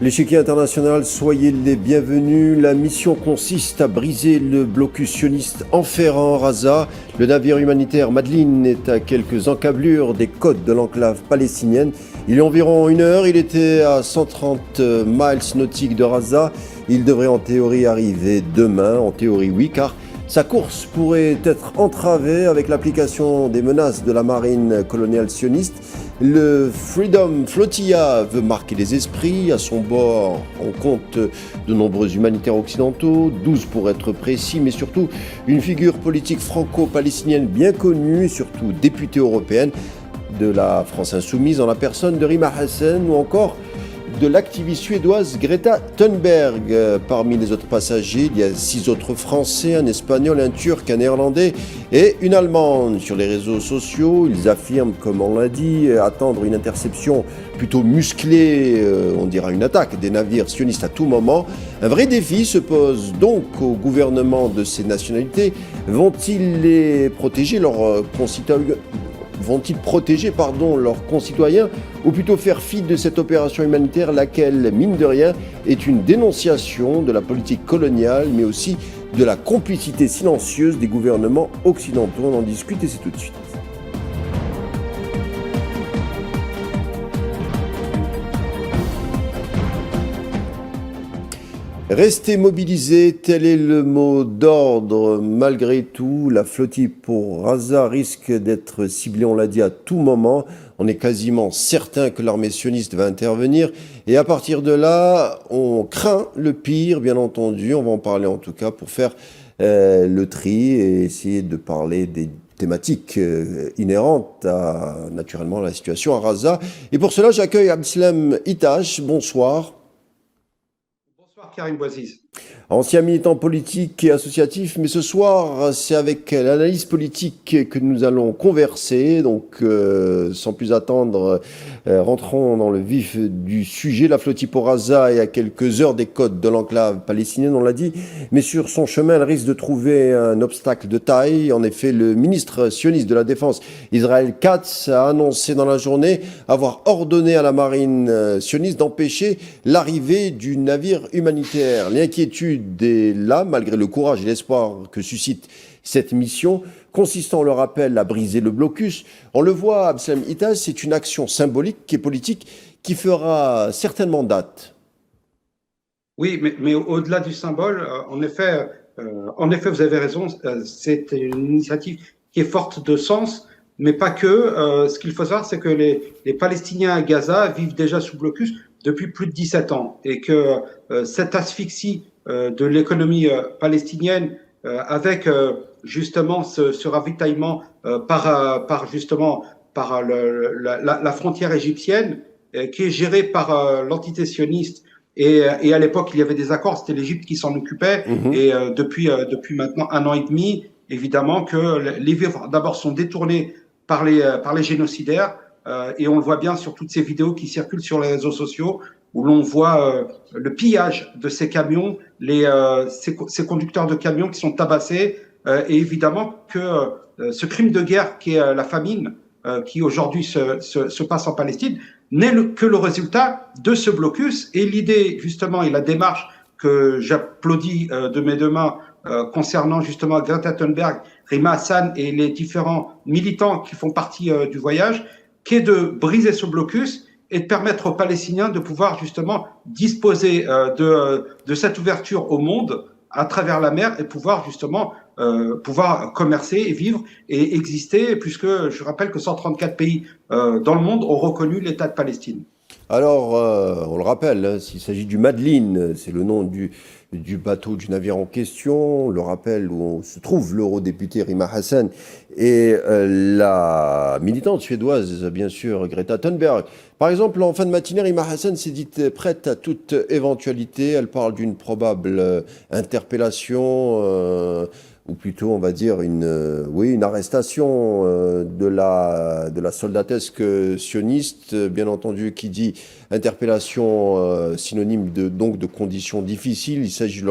L'échiquier international, soyez les bienvenus. La mission consiste à briser le blocus sioniste enferrant Raza. Le navire humanitaire Madeleine est à quelques encablures des côtes de l'enclave palestinienne. Il y a environ une heure, il était à 130 miles nautiques de Raza. Il devrait en théorie arriver demain, en théorie oui, car sa course pourrait être entravée avec l'application des menaces de la marine coloniale sioniste. Le Freedom Flotilla veut marquer les esprits. À son bord, on compte de nombreux humanitaires occidentaux, 12 pour être précis, mais surtout une figure politique franco-palestinienne bien connue, et surtout députée européenne de la France insoumise en la personne de Rima Hassan ou encore de l'activiste suédoise Greta Thunberg. Parmi les autres passagers, il y a 6 autres Français, un Espagnol, un Turc, un Néerlandais et une Allemande. Sur les réseaux sociaux, ils affirment, comme on l'a dit, attendre une interception plutôt musclée, on dira une attaque des navires sionistes à tout moment. Un vrai défi se pose donc au gouvernement de ces nationalités. Vont-ils les protéger leurs concitoyens leurs concitoyens, ou plutôt faire fi de cette opération humanitaire, laquelle, mine de rien, est une dénonciation de la politique coloniale, mais aussi de la complicité silencieuse des gouvernements occidentaux. On en discute et c'est tout de suite. Rester mobilisé, tel est le mot d'ordre. Malgré tout, la flottille pour Raza risque d'être ciblée, on l'a dit, à tout moment. On est quasiment certain que l'armée sioniste va intervenir. Et à partir de là, on craint le pire, bien entendu. On va en parler en tout cas pour faire le tri et essayer de parler des thématiques inhérentes à, naturellement, la situation à Raza. Et pour cela, j'accueille Abdeslam Itache. Bonsoir. Karim Bouaziz. Ancien militant politique et associatif, mais ce soir, c'est avec l'analyse politique que nous allons converser. Donc, sans plus attendre, rentrons dans le vif du sujet. La flottille pour Raza est à quelques heures des côtes de l'enclave palestinienne, on l'a dit, mais sur son chemin, elle risque de trouver un obstacle de taille. En effet, le ministre sioniste de la Défense, Israël Katz, a annoncé dans la journée avoir ordonné à la marine sioniste d'empêcher l'arrivée du navire humanitaire. L'inquiétude est là, malgré le courage et l'espoir que suscite cette mission, consistant, on le rappelle, à briser le blocus. On le voit, Abdeslam Itache, c'est une action symbolique et politique qui fera certainement date. Oui, mais au-delà du symbole, en effet, vous avez raison, c'est une initiative qui est forte de sens, mais pas que. Ce qu'il faut savoir, c'est que les Palestiniens à Gaza vivent déjà sous blocus depuis plus de 17 ans et que cette asphyxie de l'économie palestinienne avec justement ce ravitaillement par la frontière égyptienne qui est gérée par l'entité sioniste. Et à l'époque, il y avait des accords, c'était l'Égypte qui s'en occupait. Et depuis maintenant 1 an et demi, évidemment que les vivres d'abord sont détournés par les génocidaires. Et on le voit bien sur toutes ces vidéos qui circulent sur les réseaux sociaux où l'on voit le pillage de ces camions, ces conducteurs de camions qui sont tabassés. Et évidemment que ce crime de guerre qui est la famine, qui aujourd'hui se passe en Palestine, n'est que le résultat de ce blocus. Et l'idée, justement, et la démarche que j'applaudis de mes deux mains concernant justement Greta Thunberg, Rima Hassan et les différents militants qui font partie du voyage, qui est de briser ce blocus et de permettre aux Palestiniens de pouvoir justement disposer de cette ouverture au monde à travers la mer et pouvoir justement pouvoir commercer et vivre et exister, puisque je rappelle que 134 pays dans le monde ont reconnu l'État de Palestine. Alors, on le rappelle, hein, s'il s'agit du Madeleine, c'est le nom du bateau, du navire en question, on le rappelle, où se trouve l'eurodéputé Rima Hassan et la militante suédoise, bien sûr, Greta Thunberg. Par exemple, en fin de matinée, Rima Hassan s'est dite prête à toute éventualité. Elle parle d'une probable interpellation, ou plutôt, on va dire, une arrestation de la soldatesque sioniste, bien entendu, qui dit interpellation synonyme donc de conditions difficiles. Il s'agit,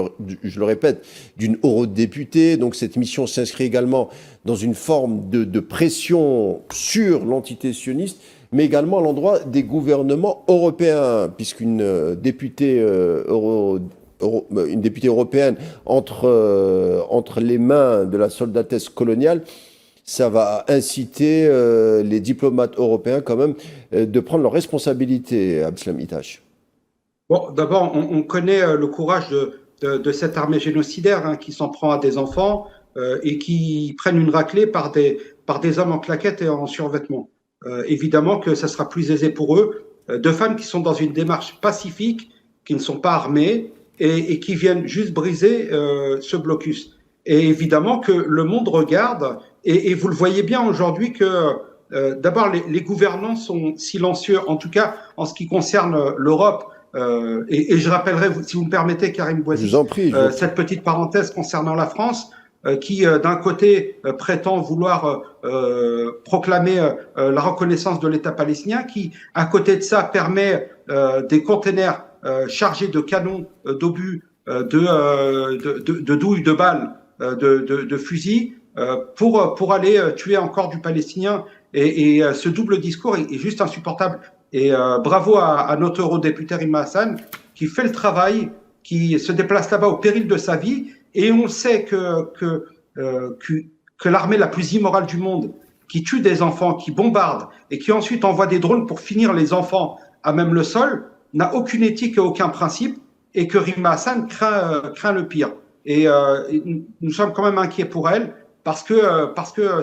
je le répète, d'une eurodéputée. Donc cette mission s'inscrit également dans une forme de pression sur l'entité sioniste. mais également à l'endroit des gouvernements européens, puisqu'une députée, une députée européenne entre les mains de la soldatesque coloniale, ça va inciter les diplomates européens quand même de prendre leurs responsabilités, Abdeslam Itache. Bon, d'abord, on connaît le courage de cette armée génocidaire qui s'en prend à des enfants et qui prennent une raclée par des hommes en claquettes et en survêtement. Évidemment que ça sera plus aisé pour eux, de femmes qui sont dans une démarche pacifique, qui ne sont pas armées et qui viennent juste briser ce blocus. Et évidemment que le monde regarde, et vous le voyez bien aujourd'hui que d'abord les gouvernants sont silencieux, en tout cas en ce qui concerne l'Europe. Et je rappellerai, si vous me permettez, Karim Bouazizi, je vous en prie. cette petite parenthèse concernant la France, qui d'un côté prétend vouloir proclamer la reconnaissance de l'État palestinien, qui à côté de ça permet des containers chargés de canons, d'obus, de douilles, de balles, de fusils, pour aller tuer encore du Palestinien. Et ce double discours est juste insupportable. Et bravo à notre eurodéputé Rima Hassan qui fait le travail, qui se déplace là-bas au péril de sa vie. Et on sait que l'armée la plus immorale du monde, qui tue des enfants, qui bombarde et qui ensuite envoie des drones pour finir les enfants à même le sol, n'a aucune éthique et aucun principe, et que Rima Hassan craint le pire. Et nous sommes quand même inquiets pour elle parce que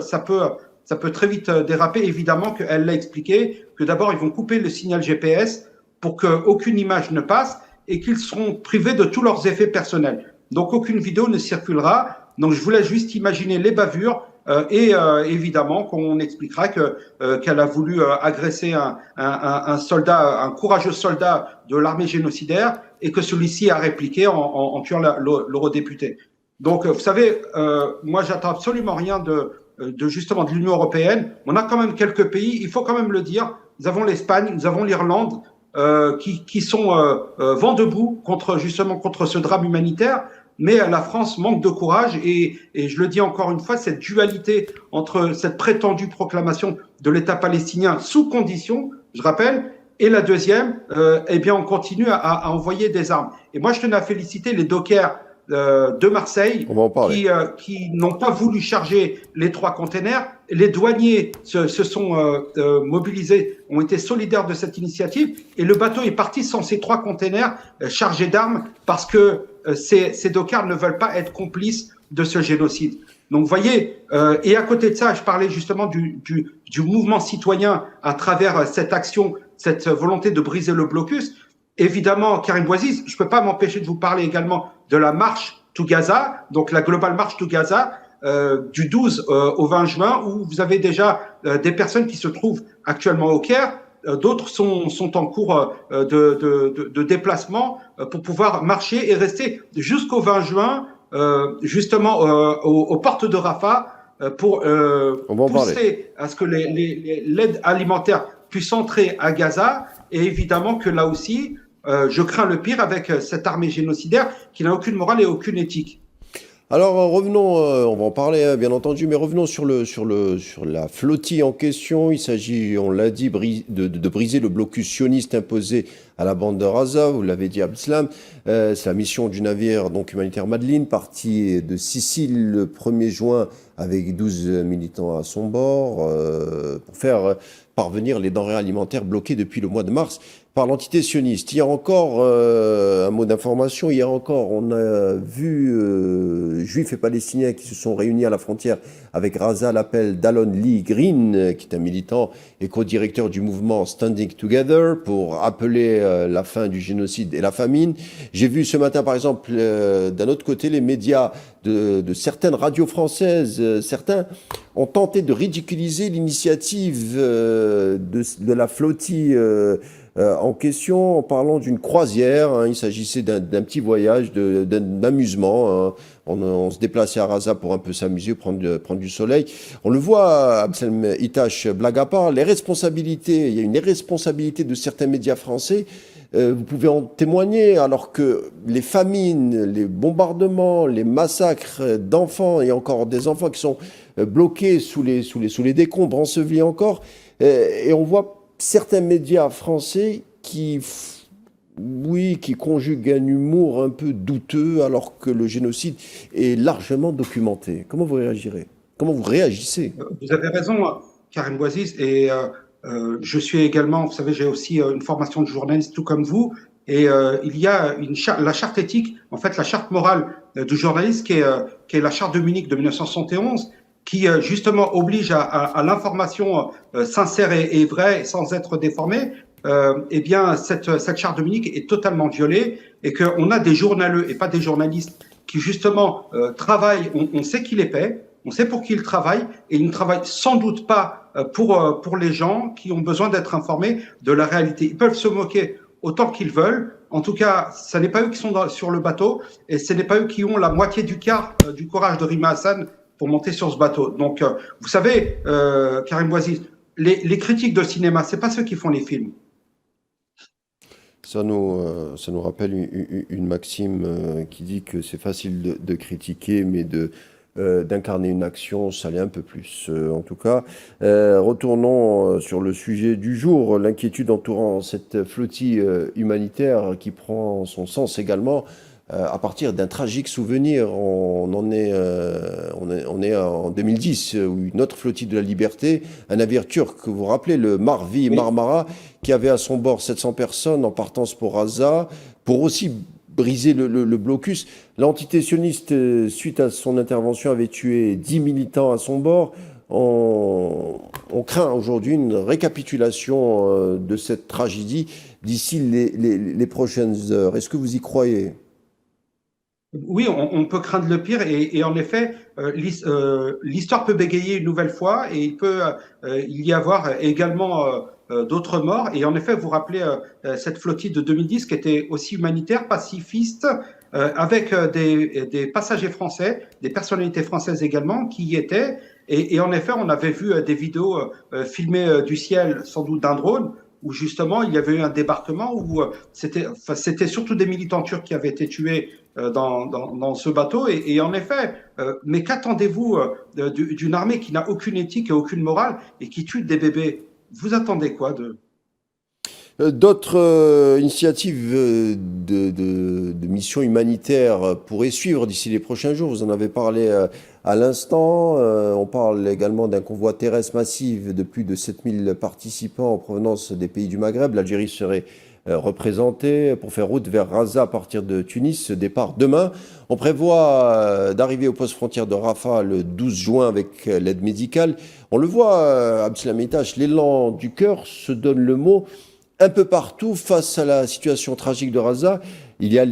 ça peut très vite déraper. Évidemment qu'elle l'a expliqué, que d'abord ils vont couper le signal GPS pour qu'aucune image ne passe et qu'ils seront privés de tous leurs effets personnels. Donc aucune vidéo ne circulera. Donc je vous laisse juste imaginer les bavures et évidemment qu'on expliquera qu'elle a voulu agresser un soldat, un courageux soldat de l'armée génocidaire et que celui-ci a répliqué en tuant l'eurodéputé. Donc vous savez, moi j'attends absolument rien justement de l'Union européenne. On a quand même quelques pays, il faut quand même le dire. Nous avons l'Espagne, nous avons l'Irlande, qui sont vent debout contre ce drame humanitaire. Mais la France manque de courage et je le dis encore une fois, cette dualité entre cette prétendue proclamation de l'État palestinien sous condition, je rappelle, et la deuxième, eh bien on continue à envoyer des armes. Et moi je tenais à féliciter les dockers de Marseille qui n'ont pas voulu charger les 3 containers. Les douaniers se sont mobilisés, ont été solidaires de cette initiative et le bateau est parti sans ces 3 containers chargés d'armes parce que ces dockers ne veulent pas être complices de ce génocide. Donc vous voyez, et à côté de ça, je parlais justement du mouvement citoyen à travers cette action, cette volonté de briser le blocus. Évidemment, Karim Bouazizi, je ne peux pas m'empêcher de vous parler également de la marche to Gaza, donc la Global March to Gaza, du 12 au 20 juin, où vous avez déjà des personnes qui se trouvent actuellement au Caire, d'autres sont en cours de déplacement pour pouvoir marcher et rester jusqu'au 20 juin, justement aux portes de Rafah, pour pousser à ce que l'aide alimentaire puisse entrer à Gaza. Et évidemment que là aussi, je crains le pire avec cette armée génocidaire qui n'a aucune morale et aucune éthique. Alors revenons, on va en parler bien entendu, mais revenons sur la flottille en question. Il s'agit, on l'a dit, de briser le blocus sioniste imposé à la bande de Gaza. Vous l'avez dit, Abdeslam. C'est la mission du navire donc humanitaire Madeleine, parti de Sicile le 1er juin avec 12 militants à son bord pour faire parvenir les denrées alimentaires bloquées depuis le mois de mars par l'entité sioniste. Hier encore, un mot d'information, hier encore, on a vu juifs et palestiniens qui se sont réunis à la frontière avec Gaza à l'appel d'Alon Lee Green, qui est un militant et co-directeur du mouvement Standing Together, pour appeler la fin du génocide et la famine. J'ai vu ce matin, par exemple, d'un autre côté, les médias de certaines radios françaises, certains ont tenté de ridiculiser l'initiative de la flottille en question en parlant d'une croisière. Il s'agissait d'un petit voyage d'amusement. On se déplaçait à Gaza pour un peu s'amuser, prendre du soleil. On le voit, Abdeslam Itache, blague à part, les responsabilités, il y a une irresponsabilité de certains médias français. Vous pouvez en témoigner, alors que les famines, les bombardements, les massacres d'enfants, et encore des enfants qui sont bloqués sous les décombres, ensevelis encore, et on voit certains médias français oui, qui conjuguent un humour un peu douteux alors que le génocide est largement documenté. Comment vous réagirez? Comment vous réagissez? Vous avez raison, Karim Bouaziz, et je suis également, vous savez, j'ai aussi une formation de journaliste tout comme vous, et il y a la charte éthique, en fait, la charte morale du journaliste qui est la charte de Munich de 1971, qui justement oblige à l'information sincère et vraie sans être déformée. Eh bien, cette charte de Munich est totalement violée et qu'on a des journaleux et pas des journalistes qui justement travaillent, on sait qui les paie, on sait pour qui ils travaillent et ils ne travaillent sans doute pas pour les gens qui ont besoin d'être informés de la réalité. Ils peuvent se moquer autant qu'ils veulent. En tout cas, ce n'est pas eux qui sont sur le bateau et ce n'est pas eux qui ont la moitié du quart du courage de Rima Hassan pour monter sur ce bateau. Donc, vous savez, Karim Bouaziz, les critiques de cinéma, c'est pas ceux qui font les films. Ça nous rappelle une maxime qui dit que c'est facile de critiquer, mais d'incarner une action, ça l'est un peu plus. En tout cas, retournons sur le sujet du jour, l'inquiétude entourant cette flottille humanitaire qui prend son sens également à partir d'un tragique souvenir. On est en 2010, où une autre flottille de la liberté, un navire turc, que vous rappelez, le Marvi Oui. Marmara, qui avait à son bord 700 personnes en partance pour Gaza, pour aussi briser le blocus. L'entité sioniste, suite à son intervention, avait tué 10 militants à son bord. On craint aujourd'hui une récapitulation de cette tragédie d'ici les prochaines heures. Est-ce que vous y croyez? Oui, on peut craindre le pire et en effet, l'histoire peut bégayer une nouvelle fois et il peut il y avoir également d'autres morts. Et en effet, vous vous rappelez cette flottille de 2010 qui était aussi humanitaire, pacifiste, avec des passagers français, des personnalités françaises également qui y étaient. Et en effet, on avait vu des vidéos filmées du ciel, sans doute d'un drone, où justement il y avait eu un débarquement où c'était surtout des militants turcs qui avaient été tués dans ce bateau. Et en effet, mais qu'attendez-vous d'une armée qui n'a aucune éthique et aucune morale et qui tue des bébés? Vous attendez quoi de... D'autres initiatives de missions humanitaires pourraient suivre d'ici les prochains jours. Vous en avez parlé à l'instant. On parle également d'un convoi terrestre massif de plus de 7000 participants en provenance des pays du Maghreb. L'Algérie serait représentée pour faire route vers Raza à partir de Tunis. Ce départ demain. On prévoit d'arriver au poste frontière de Rafah le 12 juin avec l'aide médicale. On le voit, Abdeslam Itache, l'élan du cœur se donne le mot. Un peu partout, face à la situation tragique de Raza, il y a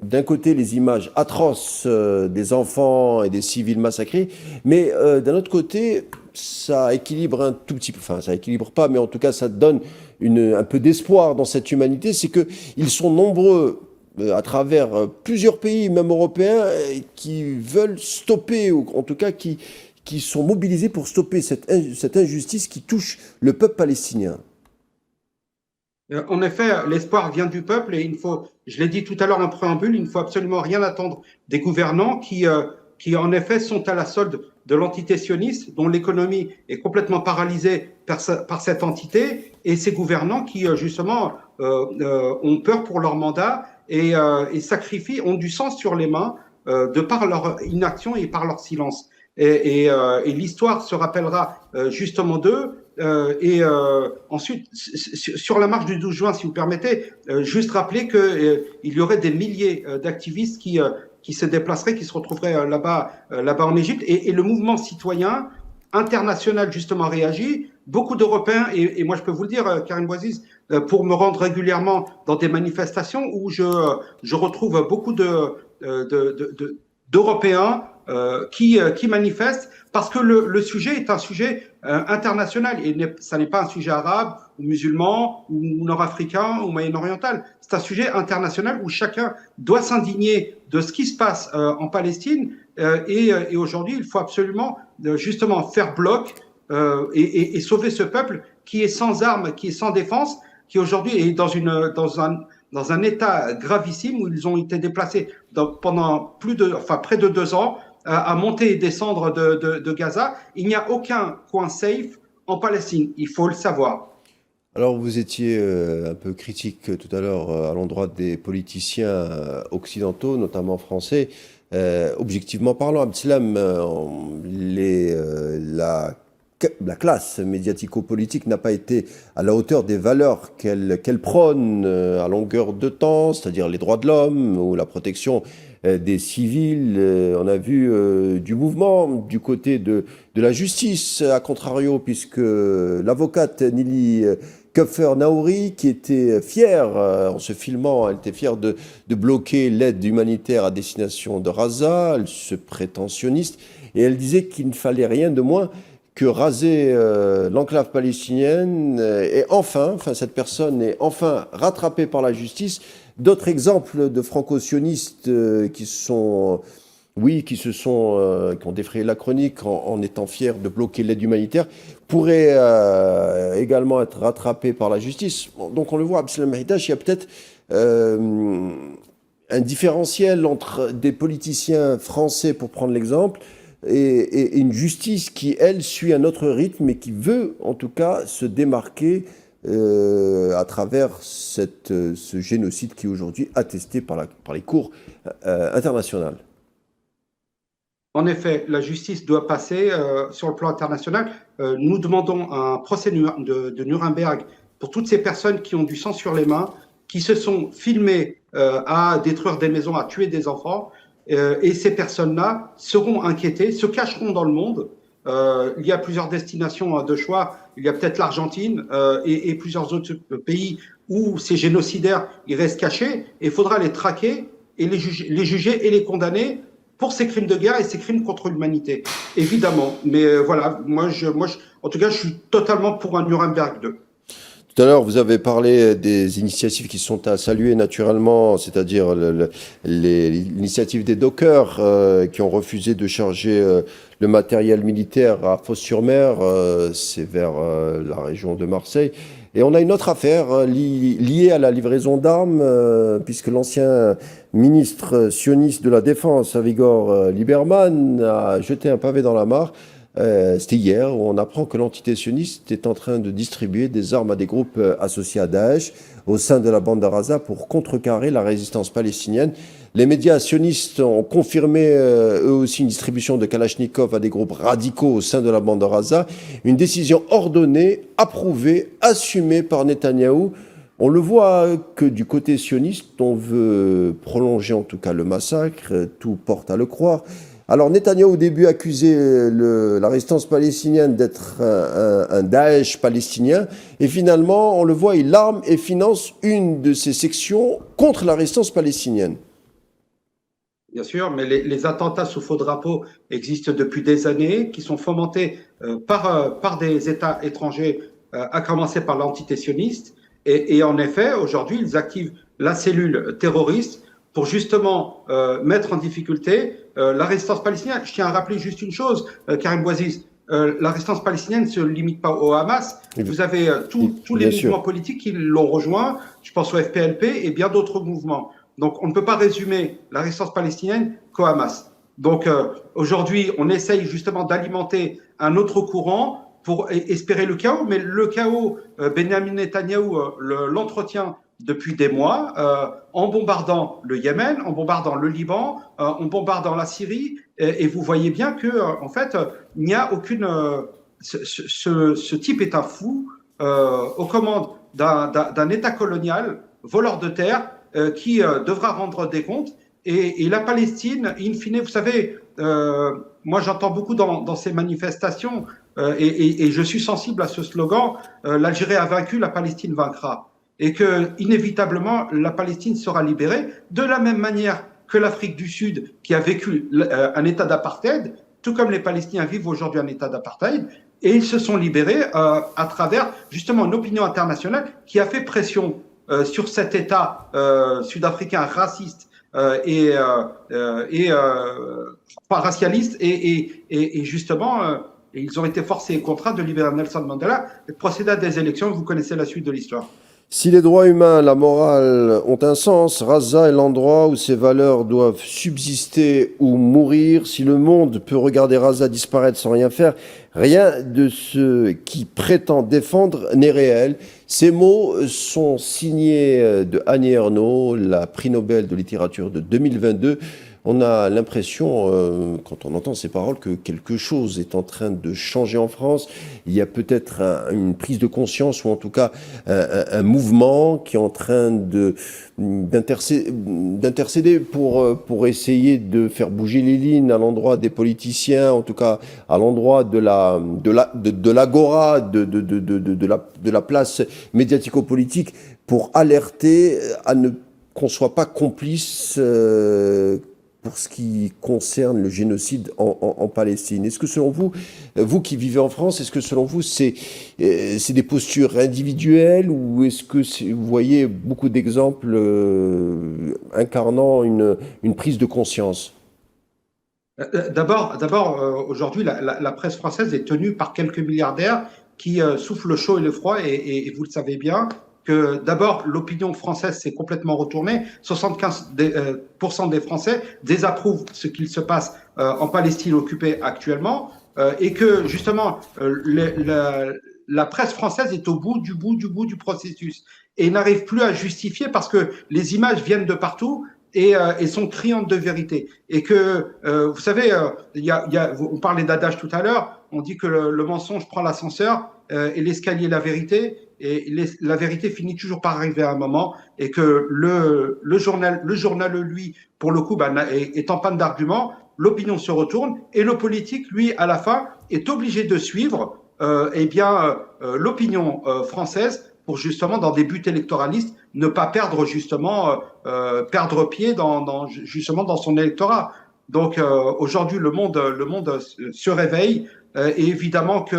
d'un côté les images atroces des enfants et des civils massacrés, mais d'un autre côté, ça équilibre un tout petit peu, enfin ça équilibre pas, mais en tout cas ça donne un peu d'espoir dans cette humanité, c'est qu'ils sont nombreux à travers plusieurs pays, même européens, qui veulent stopper, ou en tout cas qui sont mobilisés pour stopper cette injustice qui touche le peuple palestinien. En effet, l'espoir vient du peuple et il faut, je l'ai dit tout à l'heure en préambule, il ne faut absolument rien attendre des gouvernants qui en effet sont à la solde de l'entité sioniste dont l'économie est complètement paralysée par cette entité et ces gouvernants qui justement ont peur pour leur mandat et sacrifient, ont du sang sur les mains de par leur inaction et par leur silence. Et l'histoire se rappellera justement d'eux. Ensuite, sur la marche du 12 juin, si vous permettez, juste rappeler qu'il y aurait des milliers d'activistes qui se déplaceraient, qui se retrouveraient là-bas en Égypte. Et le mouvement citoyen international, justement, réagit. Beaucoup d'Européens, et moi je peux vous le dire, Karim Bouaziz, pour me rendre régulièrement dans des manifestations où je retrouve beaucoup d'Européens qui manifestent parce que le sujet est un sujet international et ça n'est pas un sujet arabe ou musulman ou nord-africain ou moyen-oriental. C'est un sujet international où chacun doit s'indigner de ce qui se passe en Palestine et aujourd'hui il faut absolument justement faire bloc et sauver ce peuple qui est sans armes, qui est sans défense, qui aujourd'hui est dans un état gravissime où ils ont été déplacés pendant près de 2 ans à monter et descendre de Gaza. Il n'y a aucun coin safe en Palestine, il faut le savoir. Alors, vous étiez un peu critique tout à l'heure à l'endroit des politiciens occidentaux, notamment français. Objectivement parlant, Abdeslam, la classe médiatico-politique n'a pas été à la hauteur des valeurs qu'elle prône à longueur de temps, c'est-à-dire les droits de l'homme ou la protection des civils. On a vu du mouvement du côté de la justice, à contrario, puisque l'avocate Nili Keffer-Naouri, qui était fière, en se filmant, elle était fière de bloquer l'aide humanitaire à destination de Gaza, elle se prétend sioniste, et elle disait qu'il ne fallait rien de moins que raser l'enclave palestinienne, et enfin, cette personne est enfin rattrapée par la justice. D'autres exemples de franco-sionistes qui ont défrayé la chronique en étant fiers de bloquer l'aide humanitaire, pourraient également être rattrapés par la justice. Bon, donc on le voit, Abdeslam Haïtache, il y a peut-être un différentiel entre des politiciens français, pour prendre l'exemple, et une justice qui, elle, suit un autre rythme et qui veut, en tout cas, se démarquer à travers ce génocide qui est aujourd'hui attesté par les cours internationales. En effet, la justice doit passer sur le plan international. Nous demandons un procès de Nuremberg pour toutes ces personnes qui ont du sang sur les mains, qui se sont filmées à détruire des maisons, à tuer des enfants. Et ces personnes-là seront inquiétées, se cacheront dans le monde. Il y a plusieurs destinations de choix. Il y a peut-être l'Argentine et plusieurs autres pays où ces génocidaires ils restent cachés. Et il faudra les traquer et les juger et les condamner pour ces crimes de guerre et ces crimes contre l'humanité, évidemment. Mais voilà, en tout cas, je suis totalement pour un Nuremberg 2. Tout à l'heure, vous avez parlé des initiatives qui sont à saluer naturellement, c'est-à-dire l'initiative des dockers qui ont refusé de charger le matériel militaire à Fos-sur-Mer, c'est vers la région de Marseille. Et on a une autre affaire liée à la livraison d'armes, puisque l'ancien ministre sioniste de la Défense, Avigor Lieberman, a jeté un pavé dans la mare. C'était hier où on apprend que l'entité sioniste est en train de distribuer des armes à des groupes associés à Daesh au sein de la bande de Gaza pour contrecarrer la résistance palestinienne. Les médias sionistes ont confirmé eux aussi une distribution de Kalachnikov à des groupes radicaux au sein de la bande de Gaza. Une décision ordonnée, approuvée, assumée par Netanyahou. On le voit que du côté sioniste, on veut prolonger en tout cas le massacre, tout porte à le croire. Alors Netanyahou au début accusait la résistance palestinienne d'être un Daesh palestinien, et finalement on le voit, il arme et finance une de ces sections contre la résistance palestinienne. Bien sûr, mais les attentats sous faux drapeau existent depuis des années, qui sont fomentés par des États étrangers, à commencer par l'entité sioniste. Et en effet, aujourd'hui, ils activent la cellule terroriste pour justement mettre en difficulté la résistance palestinienne. Je tiens à rappeler juste une chose, Karim Bouaziz, la résistance palestinienne ne se limite pas au Hamas. Vous avez tous les mouvements politiques qui l'ont rejoint, je pense au FPLP et bien d'autres mouvements. Donc on ne peut pas résumer la résistance palestinienne qu'au Hamas. Donc aujourd'hui, on essaye justement d'alimenter un autre courant pour espérer le chaos, mais le chaos, Benjamin Netanyahou l'entretient depuis des mois, en bombardant le Yémen, en bombardant le Liban, en bombardant la Syrie, et vous voyez bien que, en fait, il n'y a aucune. Ce type est un fou aux commandes d'un État colonial, voleur de terre, qui devra rendre des comptes. Et la Palestine, in fine, vous savez, moi j'entends beaucoup dans ces manifestations, et je suis sensible à ce slogan, l'Algérie a vaincu, la Palestine vaincra. Et que, inévitablement, la Palestine sera libérée, de la même manière que l'Afrique du Sud, qui a vécu un état d'apartheid, tout comme les Palestiniens vivent aujourd'hui un état d'apartheid, et ils se sont libérés à travers, justement, une opinion internationale qui a fait pression sur cet état sud-africain raciste pas racialiste, et justement, ils ont été forcés et contraints de libérer Nelson Mandela et de procéder à des élections. Vous connaissez la suite de l'histoire. Si les droits humains, la morale ont un sens, Raza est l'endroit où ces valeurs doivent subsister ou mourir. Si le monde peut regarder Raza disparaître sans rien faire, rien de ce qui prétend défendre n'est réel. Ces mots sont signés de Annie Ernaux, la prix Nobel de littérature de 2022. On a l'impression, quand on entend ces paroles, que quelque chose est en train de changer en France. Il y a peut-être une prise de conscience, ou en tout cas un mouvement qui est en train d'intercéder pour essayer de faire bouger les lignes à l'endroit des politiciens, en tout cas à l'endroit de l'agora, de la place médiatico-politique, pour alerter à ne qu'on soit pas complice pour ce qui concerne le génocide en Palestine. Est-ce que selon vous, vous qui vivez en France, est-ce que selon vous c'est des postures individuelles ou est-ce que vous voyez beaucoup d'exemples incarnant une prise de conscience? D'abord, aujourd'hui, la presse française est tenue par quelques milliardaires qui soufflent le chaud et le froid, et vous le savez bien, que d'abord, l'opinion française s'est complètement retournée. 75% des Français désapprouvent ce qu'il se passe en Palestine occupée actuellement, et que justement, la presse française est au bout du processus et n'arrive plus à justifier parce que les images viennent de partout et sont criantes de vérité. Et que, vous savez, on parlait d'adage tout à l'heure, on dit que le mensonge prend l'ascenseur et l'escalier la vérité, et la vérité finit toujours par arriver à un moment, et que le journal, lui, pour le coup, est en panne d'arguments, l'opinion se retourne, et le politique, lui, à la fin, est obligé de suivre l'opinion française, pour justement, dans des buts électoralistes, ne pas perdre justement perdre pied justement dans son électorat. Donc aujourd'hui, le monde se réveille, et évidemment que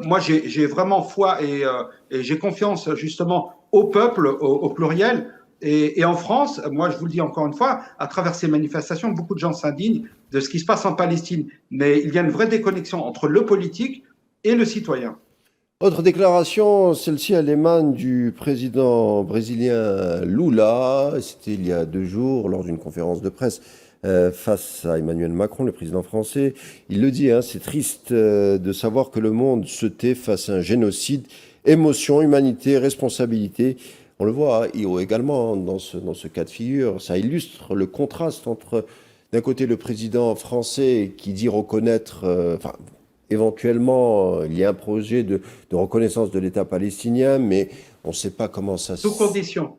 moi j'ai vraiment foi et j'ai confiance justement au peuple, au pluriel. Et en France, moi je vous le dis encore une fois, à travers ces manifestations, beaucoup de gens s'indignent de ce qui se passe en Palestine. Mais il y a une vraie déconnexion entre le politique et le citoyen. Autre déclaration, celle-ci, elle émane du président brésilien Lula. C'était il y a 2 jours, lors d'une conférence de presse face à Emmanuel Macron, le président français. Il le dit, hein, c'est triste de savoir que le monde se tait face à un génocide. Émotion, humanité, responsabilité. On le voit également dans ce cas de figure. Ça illustre le contraste entre, d'un côté, le président français qui dit reconnaître... éventuellement, il y a un projet de reconnaissance de l'État palestinien, mais on ne sait pas comment ça... Sous condition.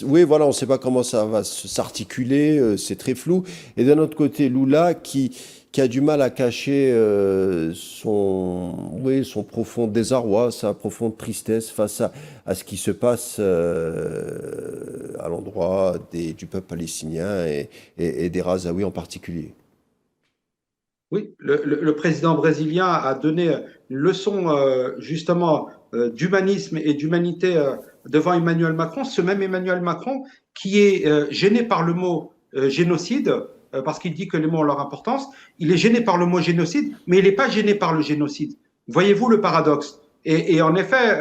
Oui, voilà, on ne sait pas comment ça va s'articuler, c'est très flou. Et d'un autre côté, Lula qui a du mal à cacher son profond désarroi, sa profonde tristesse face à ce qui se passe à l'endroit du peuple palestinien et des Razaouis en particulier. Oui, le président brésilien a donné une leçon justement d'humanisme et d'humanité devant Emmanuel Macron, ce même Emmanuel Macron qui est gêné par le mot génocide, parce qu'il dit que les mots ont leur importance. Il est gêné par le mot génocide, mais il n'est pas gêné par le génocide. Voyez-vous le paradoxe? Et en effet,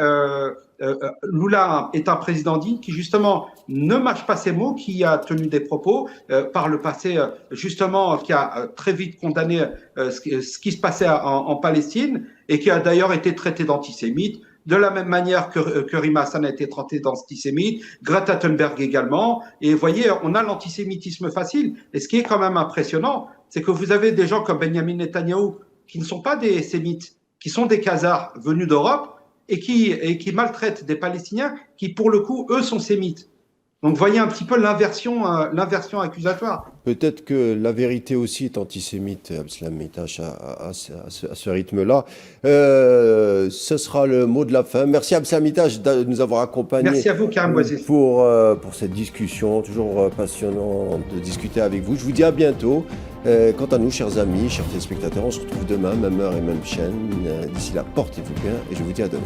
Lula est un président digne qui justement ne mâche pas ses mots, qui a tenu des propos par le passé, justement, qui a très vite condamné ce qui se passait en Palestine, et qui a d'ailleurs été traité d'antisémite, de la même manière que Rima Hassan a été traité d'antisémite, Greta Thunberg également. Et vous voyez, on a l'antisémitisme facile. Et ce qui est quand même impressionnant, c'est que vous avez des gens comme Benjamin Netanyahou qui ne sont pas des sémites, qui sont des Khazars venus d'Europe, et qui maltraitent des Palestiniens qui, pour le coup, eux, sont sémites. Donc, voyez un petit peu l'inversion accusatoire. Peut-être que la vérité aussi est antisémite, Abdeslam Meitache, à ce rythme-là. Ce sera le mot de la fin. Merci Abdeslam Meitache de nous avoir accompagnés. Merci à vous, Karim Ouaziz. Pour cette discussion, toujours passionnant de discuter avec vous. Je vous dis à bientôt. Quant à nous, chers amis, chers téléspectateurs, on se retrouve demain, même heure et même chaîne. D'ici là, portez-vous bien et je vous dis à demain.